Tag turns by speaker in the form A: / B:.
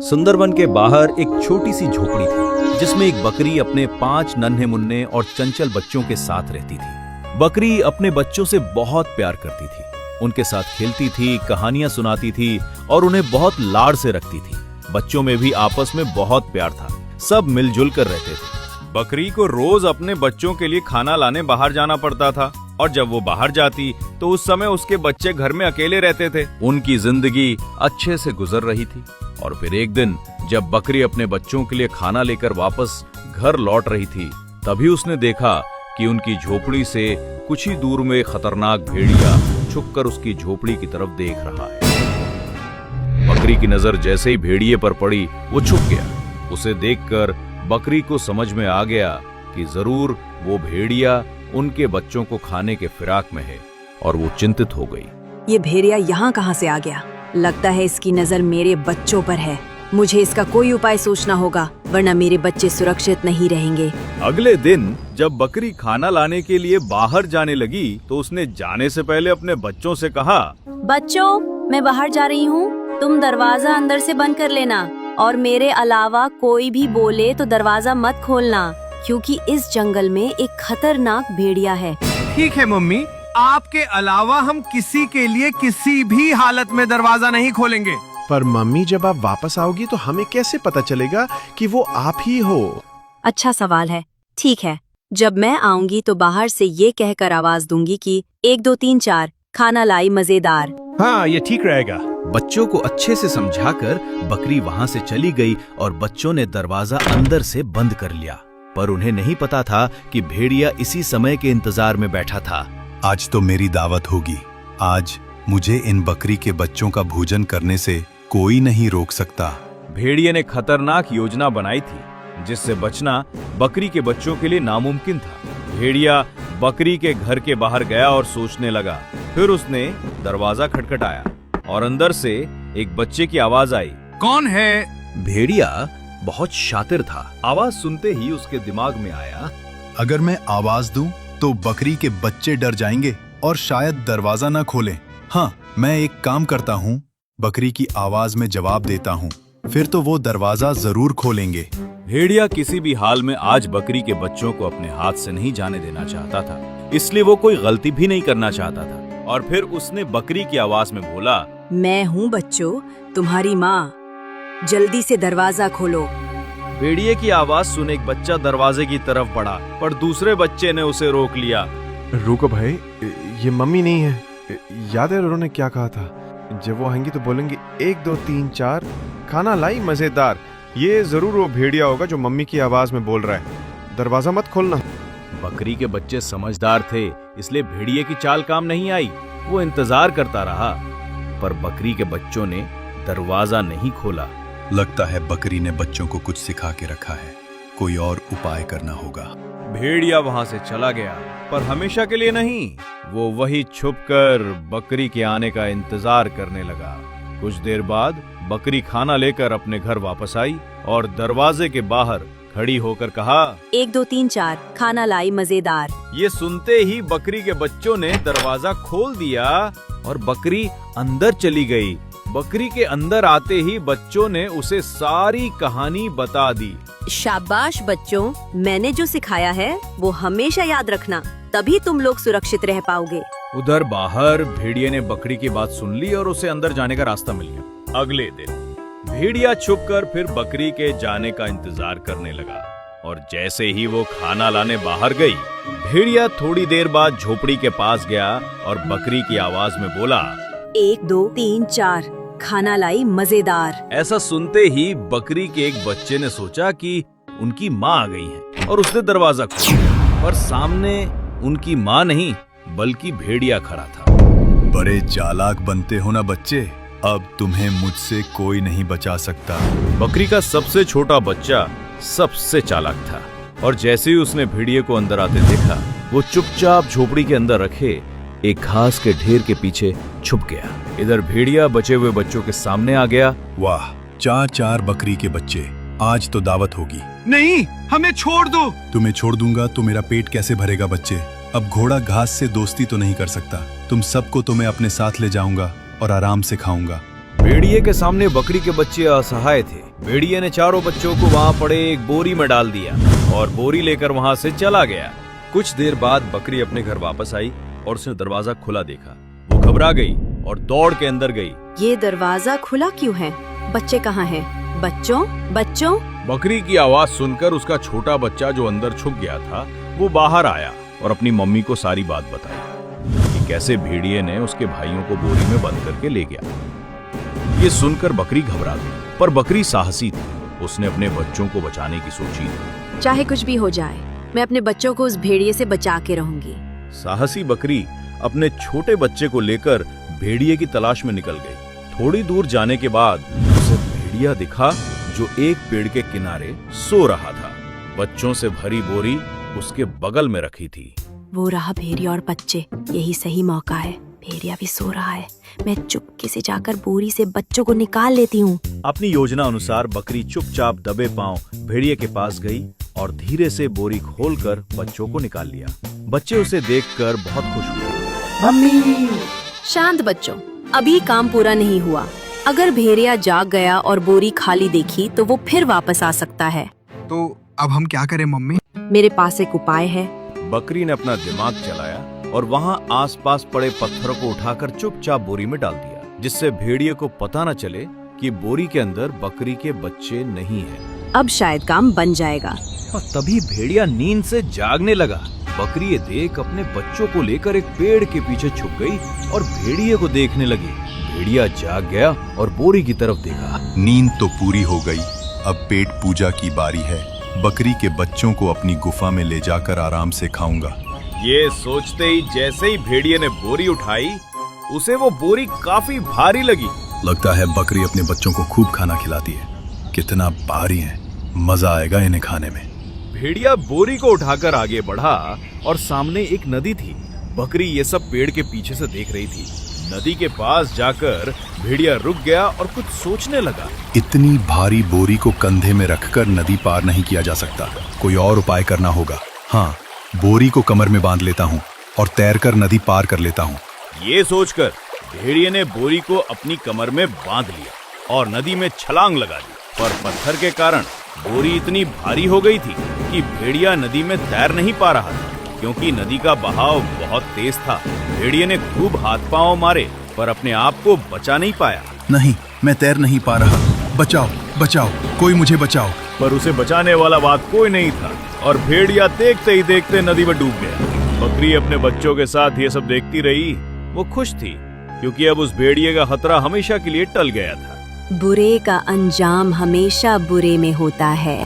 A: सुंदरबन के बाहर एक छोटी सी झोपड़ी थी जिसमें एक बकरी अपने 5 नन्हे मुन्ने और चंचल बच्चों के साथ रहती थी। बकरी अपने बच्चों से बहुत प्यार करती थी, उनके साथ खेलती थी, कहानियां सुनाती थी और उन्हें बहुत लाड़ से रखती थी। बच्चों में भी आपस में बहुत प्यार था, सब मिलजुल कर रहते थे। बकरी को रोज अपने बच्चों के लिए खाना लाने बाहर जाना पड़ता था और जब वो बाहर जाती तो उस समय उसके बच्चे घर में अकेले रहते थे। उनकी जिंदगी अच्छे से गुजर रही थी और फिर एक दिन जब बकरी अपने बच्चों के लिए खाना लेकर वापस घर लौट रही थी, तभी उसने देखा कि उनकी झोपड़ी से कुछ ही दूर में खतरनाक भेड़िया छुपकर उसकी झोपड़ी की तरफ देख रहा है। बकरी की नजर जैसे ही भेड़िए पर पड़ी, वो छुप गया। उसे देखकर बकरी को समझ में आ गया कि जरूर वो भेड़िया उनके बच्चों को खाने के फिराक में है और वो चिंतित हो गई।
B: ये भेड़िया यहाँ कहाँ से आ गया? लगता है इसकी नजर मेरे बच्चों पर है। मुझे इसका कोई उपाय सोचना होगा, वरना मेरे बच्चे सुरक्षित नहीं रहेंगे।
A: अगले दिन जब बकरी खाना लाने के लिए बाहर जाने लगी तो उसने जाने से पहले अपने बच्चों से कहा,
B: बच्चों, मैं बाहर जा रही हूँ, तुम दरवाजा अंदर से बंद कर लेना और मेरे अलावा कोई भी बोले तो दरवाजा मत खोलना, क्योंकि इस जंगल में एक खतरनाक भेड़िया है।
C: ठीक है मम्मी, आपके अलावा हम किसी के लिए किसी भी हालत में दरवाजा नहीं खोलेंगे।
D: पर मम्मी, जब आप वापस आओगी तो हमें कैसे पता चलेगा कि वो आप ही हो?
B: अच्छा सवाल है। ठीक है, जब मैं आऊंगी तो बाहर से ये कहकर आवाज दूंगी कि 1 2 3 4 खाना लाई मजेदार।
D: हाँ, ये ठीक रहेगा।
A: बच्चों को अच्छे से समझाकर बकरी वहाँ से चली गई और बच्चों ने दरवाजा अंदर से बंद कर लिया। पर उन्हें नहीं पता था कि भेड़िया इसी समय के इंतजार में बैठा था।
E: आज तो मेरी दावत होगी। आज मुझे इन बकरी के बच्चों का भोजन करने से कोई नहीं रोक सकता।
A: भेड़िए ने खतरनाक योजना बनाई थी जिससे बचना बकरी के बच्चों के लिए नामुमकिन था। भेड़िया बकरी के घर के बाहर गया और सोचने लगा। फिर उसने दरवाजा खटखटाया और अंदर से एक बच्चे की आवाज आई।
C: कौन है?
A: भेड़िया बहुत शातिर था। आवाज सुनते ही उसके दिमाग में आया,
E: अगर मैं आवाज दूं तो बकरी के बच्चे डर जाएंगे और शायद दरवाजा न खोलें। हाँ, मैं एक काम करता हूँ, बकरी की आवाज में जवाब देता हूँ, फिर तो वो दरवाजा जरूर खोलेंगे।
A: भेड़िया किसी भी हाल में आज बकरी के बच्चों को अपने हाथ से नहीं जाने देना चाहता था, इसलिए वो कोई गलती भी नहीं करना चाहता था। और फिर उसने बकरी की आवाज में बोला,
B: मैं हूँ बच्चों, तुम्हारी माँ, जल्दी से दरवाजा खोलो।
A: भेड़िए की आवाज सुन एक बच्चा दरवाजे की तरफ बढ़ा, पर दूसरे बच्चे ने उसे रोक लिया।
D: रुको भाई, ये मम्मी नहीं है। याद है उन्होंने क्या कहा था? जब वो आएंगी तो बोलेंगे 1 2 3 4 खाना लाई मजेदार। ये जरूर वो भेड़िया होगा जो मम्मी की आवाज में बोल रहा है। दरवाजा मत खोलना।
A: बकरी के बच्चे समझदार थे, इसलिए भेड़िए की चाल काम नहीं आई। वो इंतजार करता रहा, पर बकरी के बच्चों ने दरवाजा नहीं खोला।
E: लगता है बकरी ने बच्चों को कुछ सिखा के रखा है, कोई और उपाय करना होगा।
A: भेड़िया वहां से चला गया, पर हमेशा के लिए नहीं। वो वही छुपकर बकरी के आने का इंतजार करने लगा। कुछ देर बाद बकरी खाना लेकर अपने घर वापस आई और दरवाजे के बाहर खड़ी होकर कहा,
B: 1 2 3 4 खाना लाई मजेदार।
A: ये सुनते ही बकरी के बच्चों ने दरवाजा खोल दिया और बकरी अंदर चली गई। बकरी के अंदर आते ही बच्चों ने उसे सारी कहानी बता दी।
B: शाबाश बच्चों, मैंने जो सिखाया है वो हमेशा याद रखना, तभी तुम लोग सुरक्षित रह पाओगे।
A: उधर बाहर भेड़िए ने बकरी की बात सुन ली और उसे अंदर जाने का रास्ता मिल गया। अगले दिन भेड़िया छुपकर फिर बकरी के जाने का इंतजार करने लगा और जैसे ही वो खाना लाने बाहर गई, भेड़िया थोड़ी देर बाद झोपड़ी के पास गया और बकरी की आवाज में बोला,
B: 1 2 3 4 खाना लाई मजेदार।
A: ऐसा सुनते ही बकरी के एक बच्चे ने सोचा कि उनकी माँ आ गई है और उसने दरवाजा खोला, पर सामने उनकी माँ नहीं बल्कि भेड़िया खड़ा था।
E: बड़े चालाक बनते हो ना बच्चे, अब तुम्हें मुझसे कोई नहीं बचा सकता।
A: बकरी का सबसे छोटा बच्चा सबसे चालाक था और जैसे ही उसने भेड़िए को अंदर आते देखा, वो चुपचाप झोपड़ी के अंदर रखे एक घास के ढेर के पीछे छुप गया। इधर भेड़िया बचे हुए बच्चों के सामने आ गया।
E: वाह, 4 बकरी के बच्चे, आज तो दावत होगी।
C: नहीं, हमें छोड़ दो।
E: तुम्हें छोड़ दूंगा तो मेरा पेट कैसे भरेगा बच्चे? अब घोड़ा घास से दोस्ती तो नहीं कर सकता। तुम सबको तो मैं अपने साथ ले जाऊंगा और आराम से खाऊंगा।
A: भेड़िए के सामने बकरी के बच्चे असहाय थे। भेड़िए ने चारों बच्चों को वहां पड़े एक बोरी में डाल दिया और बोरी लेकर वहां से चला गया। कुछ देर बाद बकरी अपने घर वापस आई और उसने दरवाजा खुला देखा। वो घबरा गई और दौड़ के अंदर गई।
B: ये दरवाजा खुला क्यों है? बच्चे कहाँ हैं? बच्चों बच्चों।
A: बकरी की आवाज सुनकर उसका छोटा बच्चा जो अंदर छुप गया था वो बाहर आया और अपनी मम्मी को सारी बात बताई कि कैसे भेड़िए ने उसके भाइयों को बोरी में बंद करके ले गया। ये सुनकर बकरी घबरा गई, पर बकरी साहसी थी। उसने अपने बच्चों को बचाने की सोची थी।
B: चाहे कुछ भी हो जाए, मैं अपने बच्चों को उस भेड़िए से बचा के रहूंगी।
A: साहसी बकरी अपने छोटे बच्चे को लेकर भेड़िए की तलाश में निकल गई। थोड़ी दूर जाने के बाद उसे भेड़िया दिखा जो एक पेड़ के किनारे सो रहा था। बच्चों से भरी बोरी उसके बगल में रखी थी।
B: वो रहा भेड़िया और बच्चे, यही सही मौका है। भेड़िया भी सो रहा है, मैं चुपके से जाकर बोरी से बच्चों को निकाल लेती हूँ।
A: अपनी योजना अनुसार बकरी चुपचाप दबे पांव भेड़िए के पास गई और धीरे से बोरी खोलकर बच्चों को निकाल लिया। बच्चे उसे देखकर बहुत खुश हुए।
B: शांत बच्चों, अभी काम पूरा नहीं हुआ। अगर भेड़िया जाग गया और बोरी खाली देखी तो वो फिर वापस आ सकता है।
C: तो अब हम क्या करें मम्मी?
B: मेरे पास एक उपाय है।
A: बकरी ने अपना दिमाग चलाया और वहां आसपास पड़े पत्थरों को उठाकर चुपचाप बोरी में डाल दिया, जिससे भेड़िए को पता न चले कि बोरी के अंदर बकरी के बच्चे नहीं हैं।
B: अब शायद काम बन जाएगा।
A: और तभी भेड़िया नींद से जागने लगा। बकरी ये देख अपने बच्चों को लेकर एक पेड़ के पीछे छुप गई और भेड़िए को देखने लगी। भेड़िया जाग गया और बोरी की तरफ देखा।
E: नींद तो पूरी हो गई, अब पेट पूजा की बारी है। बकरी के बच्चों को अपनी गुफा में ले जाकर आराम से खाऊंगा।
A: ये सोचते ही जैसे ही भेड़िए ने बोरी उठाई, उसे वो बोरी काफी भारी लगी।
E: लगता है बकरी अपने बच्चों को खूब खाना खिलाती है। कितना भारी है, मजा आएगा इन्हें खाने में।
A: भेड़िया बोरी को उठाकर आगे बढ़ा और सामने एक नदी थी। बकरी ये सब पेड़ के पीछे से देख रही थी। नदी के पास जाकर भेड़िया रुक गया और कुछ सोचने लगा।
E: इतनी भारी बोरी को कंधे में रखकर नदी पार नहीं किया जा सकता, कोई और उपाय करना होगा। हाँ, बोरी को कमर में बांध लेता हूँ और तैरकर नदी पार कर लेता हूँ।
A: ये सोचकर भेड़िए ने बोरी को अपनी कमर में बांध लिया और नदी में छलांग लगा दी। पर पत्थर के कारण बोरी इतनी भारी हो गई थी कि भेड़िया नदी में तैर नहीं पा रहा था, क्योंकि नदी का बहाव बहुत तेज था। भेड़िए ने खूब हाथ पांव मारे पर अपने आप को बचा नहीं पाया।
E: नहीं, मैं तैर नहीं पा रहा, बचाओ बचाओ, कोई मुझे बचाओ।
A: पर उसे बचाने वाला बात कोई नहीं था और भेड़िया देखते ही देखते नदी में डूब गया। बकरी अपने बच्चों के साथ ये सब देखती रही। वो खुश थी क्योंकि अब उस भेड़िए का खतरा हमेशा के लिए टल गया था।
B: बुरे का अंजाम हमेशा बुरे में होता है।